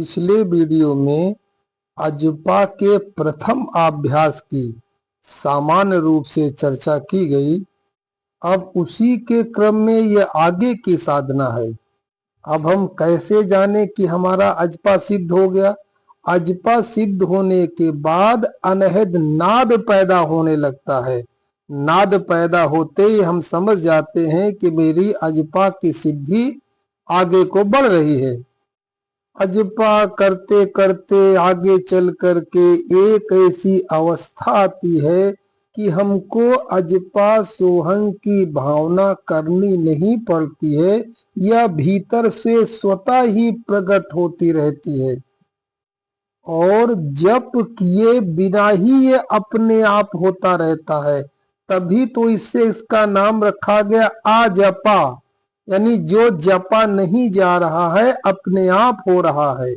पिछले वीडियो में अजपा के प्रथम अभ्यास की सामान्य रूप से चर्चा की गई। अब उसी के क्रम में यह आगे की साधना है। अब हम कैसे जाने कि हमारा अजपा सिद्ध हो गया। अजपा सिद्ध होने के बाद अनहद नाद पैदा होने लगता है। नाद पैदा होते ही हम समझ जाते हैं कि मेरी अजपा की सिद्धि आगे को बढ़ रही है। अजपा करते करते आगे चल करके एक ऐसी अवस्था आती है कि हमको अजपा सोहंग की भावना करनी नहीं पड़ती है, यह भीतर से स्वतः ही प्रकट होती रहती है और जप किए बिना ही ये अपने आप होता रहता है। तभी तो इससे इसका नाम रखा गया अजपा, यानी जो जपा नहीं जा रहा है अपने आप हो रहा है।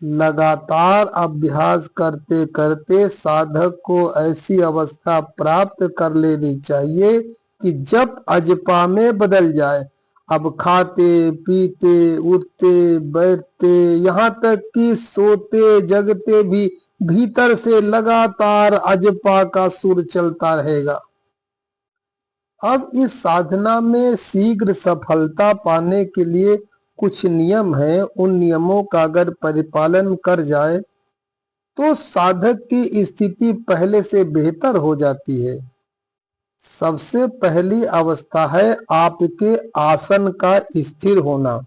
लगातार अभ्यास करते करते साधक को ऐसी अवस्था प्राप्त कर लेनी चाहिए कि जप अजपा में बदल जाए। अब खाते पीते उठते बैठते यहाँ तक कि सोते जगते भी भीतर से लगातार अजपा का सुर चलता रहेगा। अब इस साधना में शीघ्र सफलता पाने के लिए कुछ नियम हैं। उन नियमों का अगर परिपालन कर जाए तो साधक की स्थिति पहले से बेहतर हो जाती है। सबसे पहली अवस्था है आपके आसन का स्थिर होना।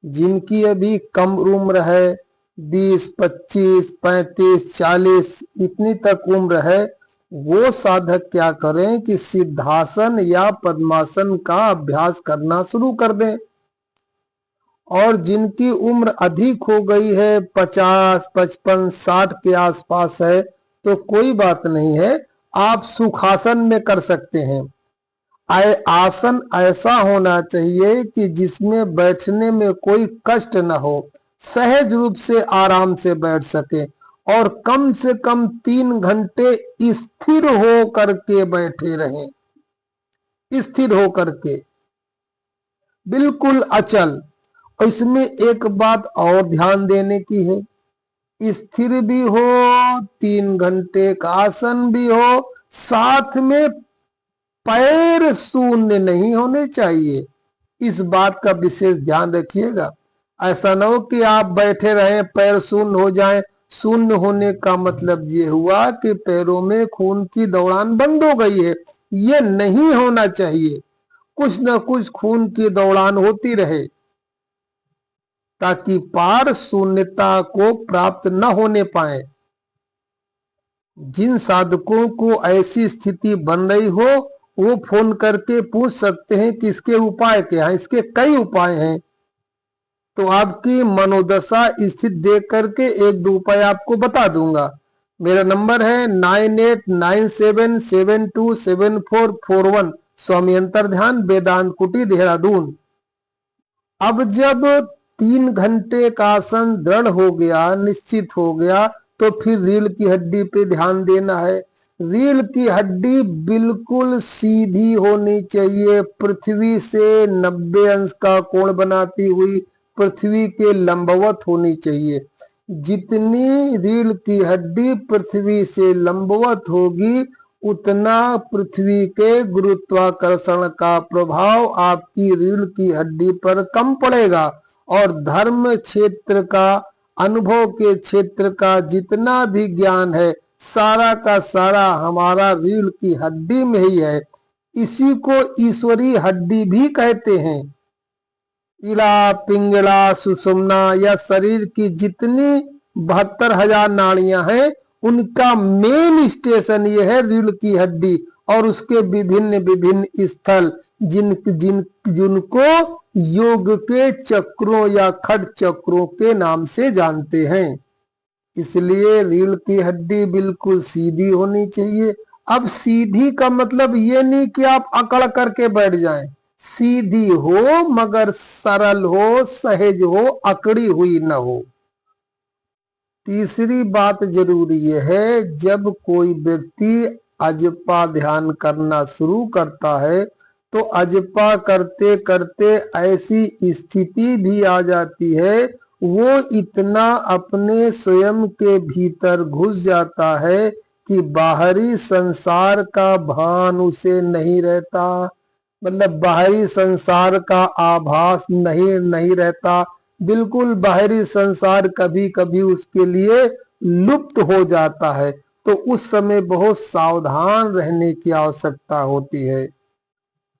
जिनकी अभी कम उम्र है, 20, 25, 35, 40 इतनी तक उम्र है, वो साधक क्या करें कि सिद्धासन या पद्मासन का अभ्यास करना शुरू कर दें। और जिनकी उम्र अधिक हो गई है, 50, 55, 60 के आसपास है, तो कोई बात नहीं है, आप सुखासन में कर सकते हैं। आसन ऐसा होना चाहिए कि जिसमें बैठने में कोई कष्ट न हो, सहज रूप से आराम से बैठ सके और कम से कम 3 घंटे स्थिर हो करके बैठे रहें। स्थिर हो करके बिल्कुल अचल। इसमें एक बात और ध्यान देने की है, स्थिर भी हो, 3 घंटे का आसन भी हो, साथ में पैर शून्य नहीं होने चाहिए। इस बात का विशेष ध्यान रखिएगा। ऐसा न हो कि आप बैठे रहें पैर शून्य हो जाएं। शून्य होने का मतलब ये हुआ कि पैरों में खून की दौड़ान बंद हो गई है। ये नहीं होना चाहिए। कुछ न कुछ खून की दौड़ान होती रहे ताकि पार शून्यता को प्राप्त न होने पाए। जिन साधकों को ऐसी स्थिति बन रही हो वो फोन करके पूछ सकते हैं कि इसके उपाय क्या है। इसके कई उपाय हैं, तो आपकी मनोदशा स्थित देख करके 1-2 उपाय आपको बता दूंगा। मेरा नंबर है 9897727441। स्वामी अंतर्ध्यान वेदांत कुटी देहरादून। अब जब 3 घंटे का आसन दृढ़ हो गया, निश्चित हो गया, तो फिर रीढ़ की हड्डी पे ध्यान देना है। रीढ़ की हड्डी बिल्कुल सीधी होनी चाहिए, पृथ्वी से 90 अंश का कोण बनाती हुई पृथ्वी के लंबवत होनी चाहिए। जितनी रीढ़ की हड्डी पृथ्वी से लंबवत होगी उतना पृथ्वी के गुरुत्वाकर्षण का प्रभाव आपकी रीढ़ की हड्डी पर कम पड़ेगा और धर्म क्षेत्र का, अनुभव के क्षेत्र का जितना भी ज्ञान है सारा का सारा हमारा रीढ़ की हड्डी में ही है। इसी को ईश्वरी हड्डी भी कहते हैं। इड़ा, पिंगला, सुषुम्ना या शरीर की जितनी 72,000 नाड़ियां हैं उनका मेन स्टेशन ये है रीढ़ की हड्डी और उसके विभिन्न विभिन्न स्थल जिनको योग के चक्रों या खट चक्रों के नाम से जानते हैं। इसलिए रीढ़ की हड्डी बिल्कुल सीधी होनी चाहिए। अब सीधी का मतलब ये नहीं कि आप अकड़ करके बैठ जाएं। सीधी हो मगर सरल हो, सहज हो, अकड़ी हुई न हो। तीसरी बात जरूरी यह है, जब कोई व्यक्ति अजपा ध्यान करना शुरू करता है तो अजपा करते करते ऐसी स्थिति भी आ जाती है वो इतना अपने स्वयं के भीतर घुस जाता है कि बाहरी संसार का भान उसे नहीं रहता, मतलब बाहरी संसार का आभास नहीं रहता, बिल्कुल बाहरी संसार कभी कभी उसके लिए लुप्त हो जाता है। तो उस समय बहुत सावधान रहने की आवश्यकता होती है।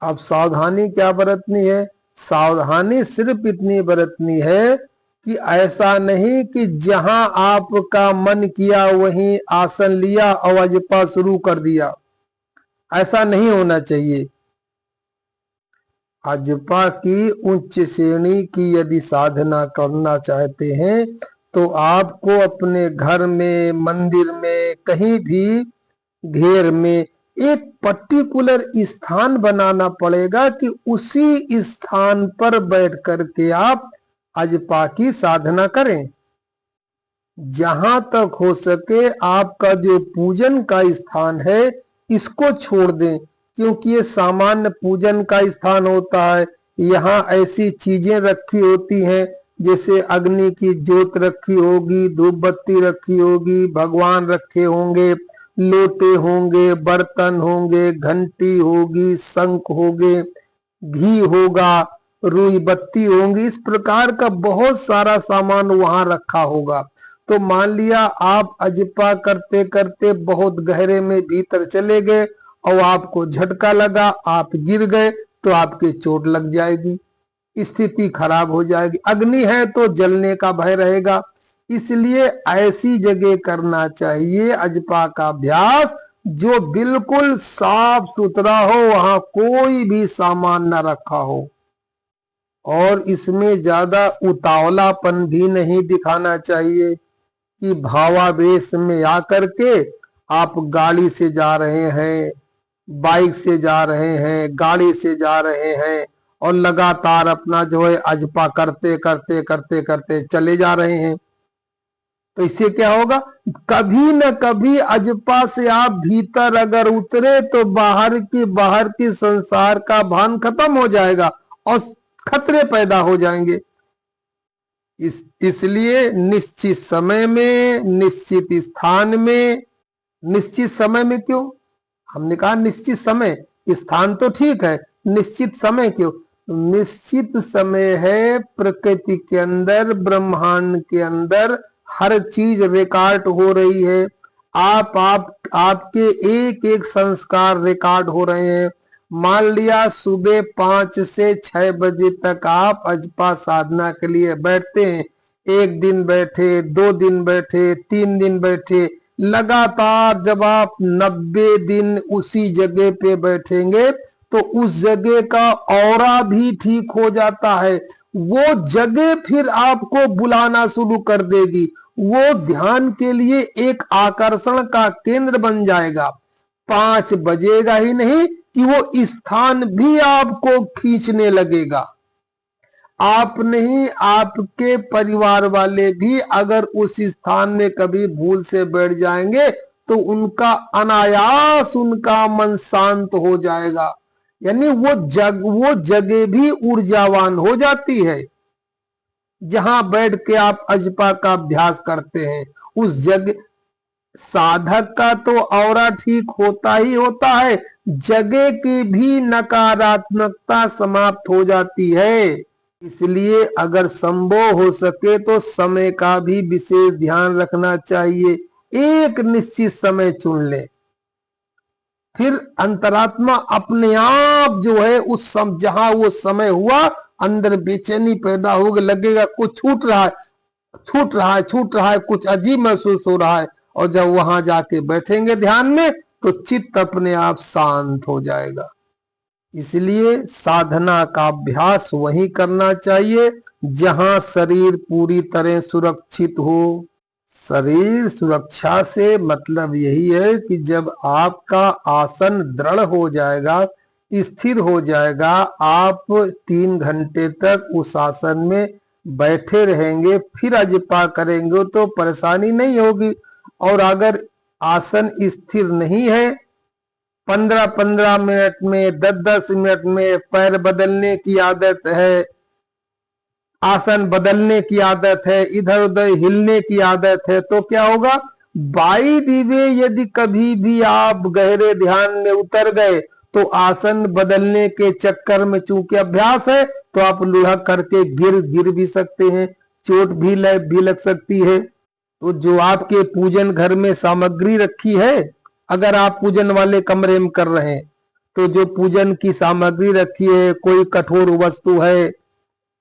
अब सावधानी क्या बरतनी है? सावधानी सिर्फ इतनी बरतनी है कि ऐसा नहीं कि जहां आपका मन किया वहीं आसन लिया और अजपा शुरू कर दिया, ऐसा नहीं होना चाहिए। अजपा की उच्च श्रेणी की यदि साधना करना चाहते हैं तो आपको अपने घर में, मंदिर में, कहीं भी घेर में एक पर्टिकुलर स्थान बनाना पड़ेगा कि उसी स्थान पर बैठ करके आप अजपा की साधना करें। जहां तक हो सके आपका जो पूजन का स्थान है इसको छोड़ दें, क्योंकि ये सामान्य पूजन का स्थान होता है। यहाँ ऐसी चीजें रखी होती हैं जैसे अग्नि की ज्योत रखी होगी, धूप बत्ती रखी होगी, भगवान रखे होंगे, लोटे होंगे, बर्तन होंगे, घंटी होगी, शंख होंगे, घी होगा, रुई बत्ती होंगी, इस प्रकार का बहुत सारा सामान वहां रखा होगा। तो मान लिया आप अजपा करते करते बहुत गहरे में भीतर चले गए और आपको झटका लगा, आप गिर गए तो आपकी चोट लग जाएगी, स्थिति खराब हो जाएगी। अग्नि है तो जलने का भय रहेगा, इसलिए ऐसी जगह करना चाहिए अजपा का अभ्यास जो बिल्कुल साफ सुथरा हो, वहां कोई भी सामान न रखा हो। और इसमें ज्यादा उतावलापन भी नहीं दिखाना चाहिए कि भावावेश में आकर के आप गाड़ी से जा रहे हैं, बाइक से जा रहे हैं, गाड़ी से जा रहे हैं और लगातार अपना जो है अजपा करते करते करते करते चले जा रहे हैं। तो इससे क्या होगा, कभी न कभी अजपा से आप भीतर अगर उतरे तो बाहर की संसार का भान खत्म हो जाएगा और खतरे पैदा हो जाएंगे। इसलिए निश्चित समय में, निश्चित स्थान में, निश्चित समय में क्यों? हमने कहा निश्चित समय, स्थान तो ठीक है, निश्चित समय क्यों? निश्चित समय है प्रकृति के अंदर, ब्रह्मांड के अंदर हर चीज रिकॉर्ड हो रही है। आपके एक एक संस्कार रिकॉर्ड हो रहे हैं। मान लिया सुबह 5 से 6 बजे तक आप अजपा साधना के लिए बैठते हैं, एक दिन बैठे, 2 दिन बैठे, 3 दिन बैठे, लगातार जब आप 90 दिन उसी जगह पे बैठेंगे तो उस जगह का ऑरा भी ठीक हो जाता है। वो जगह फिर आपको बुलाना शुरू कर देगी, वो ध्यान के लिए एक आकर्षण का केंद्र बन जाएगा। 5 बजेगा ही नहीं कि वो स्थान भी आपको खींचने लगेगा। आप नहीं, आपके परिवार वाले भी अगर उस स्थान में कभी भूल से बैठ जाएंगे तो उनका अनायास उनका मन शांत हो जाएगा, यानी वो जगह भी ऊर्जावान हो जाती है। जहां बैठ के आप अजपा का अभ्यास करते हैं उस जगह साधक का तो औरा ठीक होता ही होता है, जगह की भी नकारात्मकता समाप्त हो जाती है। इसलिए अगर संभव हो सके तो समय का भी विशेष ध्यान रखना चाहिए। एक निश्चित समय चुन ले, फिर अंतरात्मा अपने आप जो है उस जहां वो समय हुआ अंदर बेचैनी पैदा होगी, लगेगा कुछ छूट रहा है, छूट रहा है, छूट रहा है, कुछ अजीब महसूस हो रहा है। और जब वहां जाके बैठेंगे ध्यान में तो चित्त अपने आप शांत हो जाएगा। इसलिए साधना का अभ्यास वही करना चाहिए जहां शरीर पूरी तरह सुरक्षित हो। शरीर सुरक्षा से मतलब यही है कि जब आपका आसन दृढ़ हो जाएगा, स्थिर हो जाएगा, आप 3 घंटे तक उस आसन में बैठे रहेंगे, फिर अजपा करेंगे तो परेशानी नहीं होगी। और अगर आसन स्थिर नहीं है, 15-15 मिनट में, 10-10 मिनट में पैर बदलने की आदत है, आसन बदलने की आदत है, इधर उधर हिलने की आदत है, तो क्या होगा, बाई दिवे यदि कभी भी आप गहरे ध्यान में उतर गए तो आसन बदलने के चक्कर में चूंकि अभ्यास है तो आप लुढ़क करके गिर भी सकते हैं, चोट भी लग सकती है। तो जो आपके पूजन घर में सामग्री रखी है, अगर आप पूजन वाले कमरे में कर रहे हैं तो जो पूजन की सामग्री रखी है, कोई कठोर वस्तु है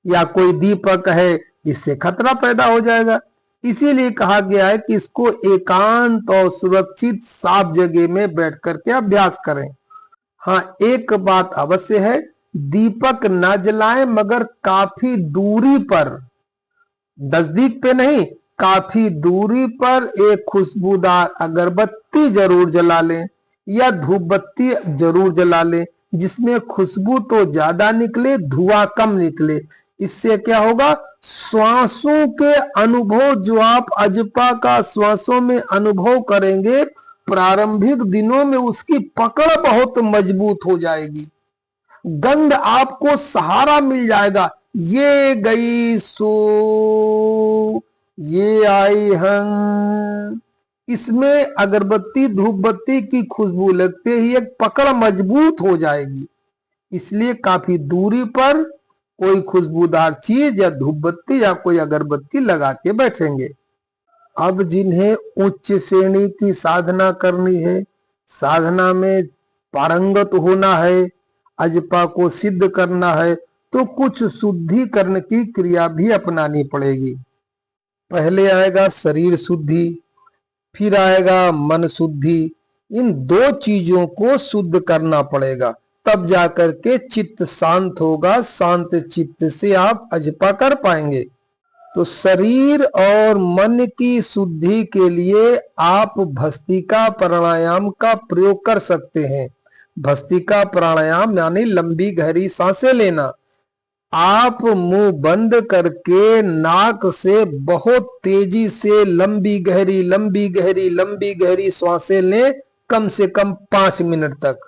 या कोई दीपक है, इससे खतरा पैदा हो जाएगा। इसीलिए कहा गया है कि इसको एकांत और सुरक्षित साफ जगह में बैठ करके अभ्यास करें। हाँ, एक बात अवश्य है, दीपक न जलाएं मगर काफी दूरी पर, नजदीक पे नहीं, काफी दूरी पर एक खुशबूदार अगरबत्ती जरूर जला लें या धूप बत्ती जरूर जला लें, जिसमें खुशबू तो ज्यादा निकले, धुआं कम निकले। इससे क्या होगा, श्वासों के अनुभव जो आप अजपा का श्वासों में अनुभव करेंगे, प्रारंभिक दिनों में उसकी पकड़ बहुत मजबूत हो जाएगी, गंध आपको सहारा मिल जाएगा। ये गई सो ये आई हम, इसमें अगरबत्ती धूप बत्ती की खुशबू लगते ही एक पकड़ मजबूत हो जाएगी। इसलिए काफी दूरी पर कोई खुशबूदार चीज या धूप बत्ती या कोई अगरबत्ती लगा के बैठेंगे। अब जिन्हें उच्च श्रेणी की साधना करनी है, साधना में पारंगत होना है, अजपा को सिद्ध करना है, तो कुछ शुद्धिकरण की क्रिया भी अपनानी पड़ेगी। पहले आएगा शरीर शुद्धि, फिर आएगा मन शुद्धि। इन दो चीजों को शुद्ध करना पड़ेगा, तब जाकर के चित्त शांत होगा। शांत चित्त से आप अजपा कर पाएंगे। तो शरीर और मन की शुद्धि के लिए आप भस्त्रिका प्राणायाम का प्रयोग कर सकते हैं। भस्त्रिका प्राणायाम यानी लंबी गहरी सांसें लेना। आप मुंह बंद करके नाक से बहुत तेजी से लंबी गहरी सांसें लें, कम से कम 5 मिनट तक।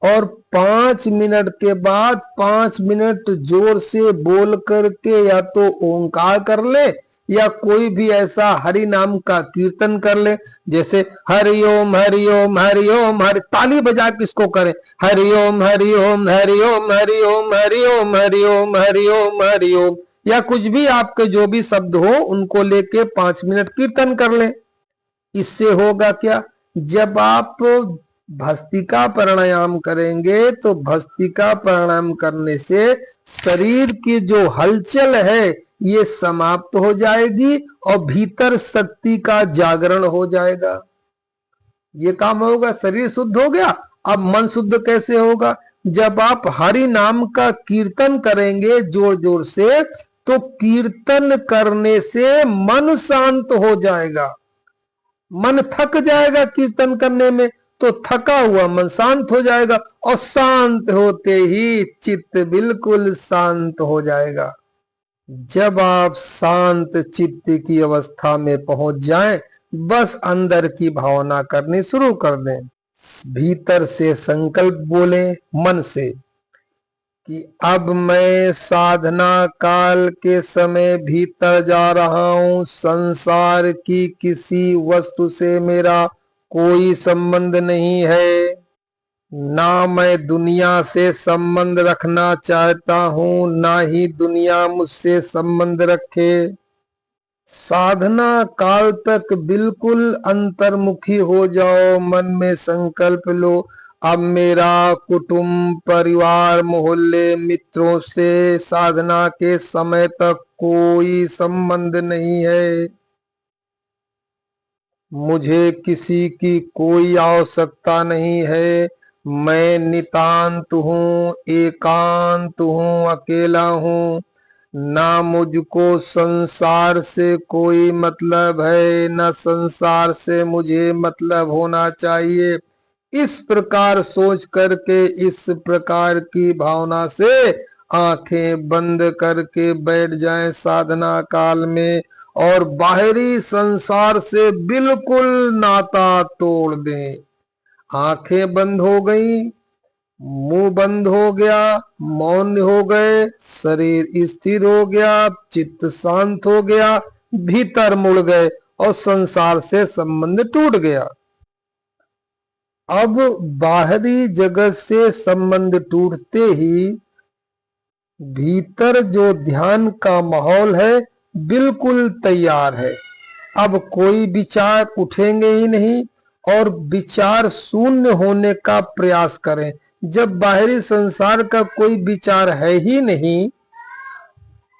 और 5 मिनट के बाद 5 मिनट जोर से बोल करके या तो ओंकार कर ले या कोई भी ऐसा हरि नाम का कीर्तन कर ले, जैसे हरिओम हरिओम हरिओम हरि, ताली बजा के इसको करें, हरिओम हरिओम हरिओम हरिओम हरिओम हरिओम हरिओम हरिओम, या कुछ भी आपके जो भी शब्द हो उनको लेके 5 मिनट कीर्तन कर लें। इससे होगा क्या, जब आप भस्त्रिका प्राणायाम करेंगे तो भस्त्रिका प्राणायाम करने से शरीर की जो हलचल है ये समाप्त हो जाएगी और भीतर शक्ति का जागरण हो जाएगा। ये काम होगा, शरीर शुद्ध हो गया। अब मन शुद्ध कैसे होगा, जब आप हरि नाम का कीर्तन करेंगे जोर जोर से, तो कीर्तन करने से मन शांत हो जाएगा। मन थक जाएगा कीर्तन करने में, तो थका हुआ मन शांत हो जाएगा और शांत होते ही चित्त बिल्कुल शांत हो जाएगा। जब आप शांत चित्त की अवस्था में पहुंच जाएं, बस अंदर की भावना करनी शुरू कर दें। भीतर से संकल्प बोलें मन से कि अब मैं साधना काल के समय भीतर जा रहा हूं, संसार की किसी वस्तु से मेरा कोई संबंध नहीं है, ना मैं दुनिया से संबंध रखना चाहता हूं, ना ही दुनिया मुझसे संबंध रखे। साधना काल तक बिल्कुल अंतर्मुखी हो जाओ, मन में संकल्प लो, अब मेरा कुटुंब परिवार मोहल्ले मित्रों से साधना के समय तक कोई संबंध नहीं है, मुझे किसी की कोई आवश्यकता नहीं है, मैं नितांत हूँ, एकांत हूँ, अकेला हूँ, ना मुझको संसार से कोई मतलब है, ना संसार से मुझे मतलब होना चाहिए। इस प्रकार सोच करके इस प्रकार की भावना से आंखें बंद करके बैठ जाएं साधना काल में और बाहरी संसार से बिल्कुल नाता तोड़ दें। आंखें बंद हो गई, मुंह बंद हो गया, मौन हो गए, शरीर स्थिर हो गया, चित्त शांत हो गया, भीतर मुड़ गए और संसार से संबंध टूट गया। अब बाहरी जगत से संबंध टूटते ही भीतर जो ध्यान का माहौल है बिल्कुल तैयार है। अब कोई विचार उठेंगे ही नहीं और विचार शून्य होने का प्रयास करें। जब बाहरी संसार का कोई विचार है ही नहीं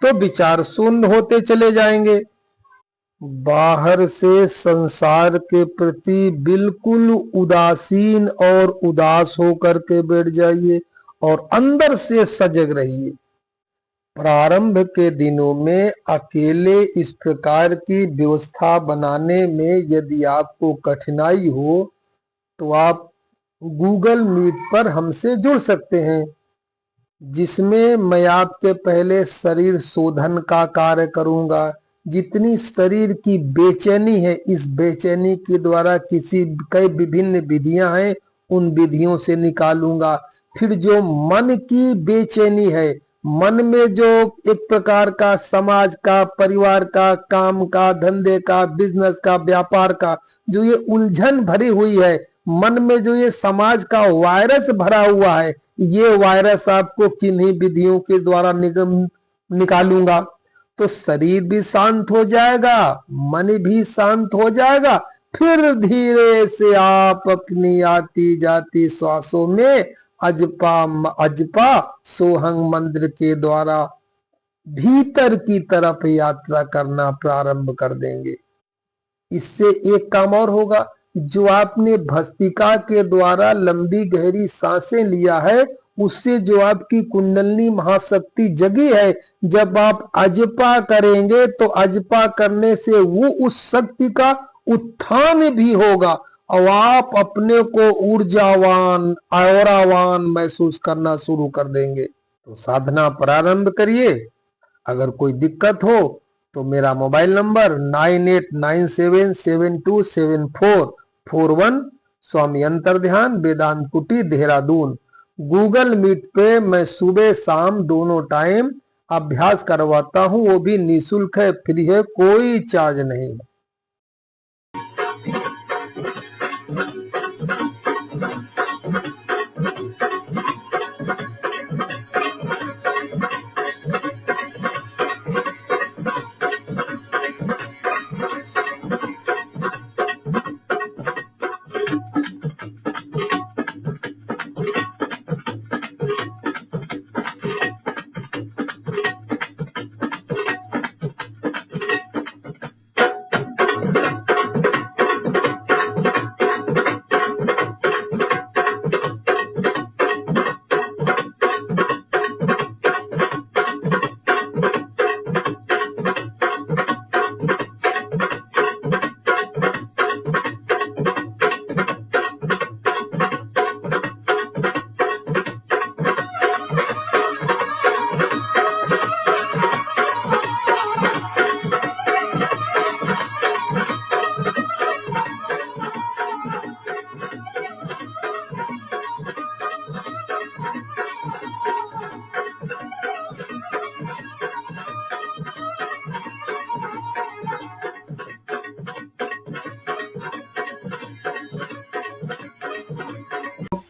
तो विचार शून्य होते चले जाएंगे। बाहर से संसार के प्रति बिल्कुल उदासीन और उदास होकर के बैठ जाइए और अंदर से सजग रहिए। प्रारंभ के दिनों में अकेले इस प्रकार की व्यवस्था बनाने में यदि आपको कठिनाई हो तो आप गूगल मीट पर हमसे जुड़ सकते हैं, जिसमें मैं आपके पहले शरीर शोधन का कार्य करूंगा। जितनी शरीर की बेचैनी है, इस बेचैनी के द्वारा कई विभिन्न विधियां हैं, उन विधियों से निकालूंगा। फिर जो मन की बेचैनी है, मन में जो एक प्रकार का समाज का, परिवार का, काम का, धंधे का, बिजनेस का, व्यापार का जो ये उलझन भरी हुई है, मन में जो ये समाज का वायरस भरा हुआ है, ये वायरस आपको किन्हीं विधियों के द्वारा निकालूंगा। तो शरीर भी शांत हो जाएगा, मन भी शांत हो जाएगा। फिर धीरे से आप अपनी आती जाती श्वासों में अजपा अजपा सोहंग मंत्र के द्वारा भीतर की तरफ यात्रा करना प्रारंभ कर देंगे। इससे एक काम और होगा, जो आपने भस्त्रिका के द्वारा लंबी गहरी सांसें लिया है, उससे जो आपकी कुंडलनी महाशक्ति जगी है, जब आप अजपा करेंगे तो अजपा करने से वो उस शक्ति का उत्थान भी होगा और आप अपने को ऊर्जावान, औरावान महसूस करना शुरू कर देंगे। तो साधना प्रारंभ करिए। अगर कोई दिक्कत हो तो मेरा मोबाइल नंबर 9897727441, स्वामी अंतर्ध्यान वेदांत कुटी देहरादून। गूगल मीट पे मैं सुबह शाम दोनों टाइम अभ्यास करवाता हूँ, वो भी निःशुल्क है, फ्री है, कोई चार्ज नहीं है।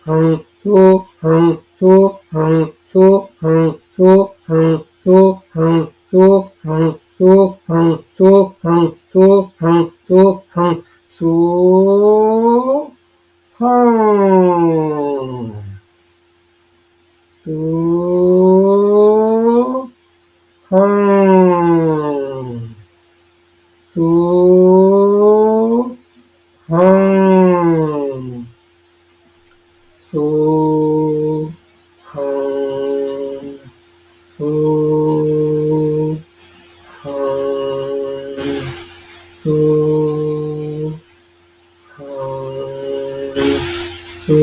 हं सो हं सो हं सो हं सो हं सो हं सो हं सो हं सो हं सो हं सो हं सो हं सो हं सो हं सो हं सो हं सो हं सो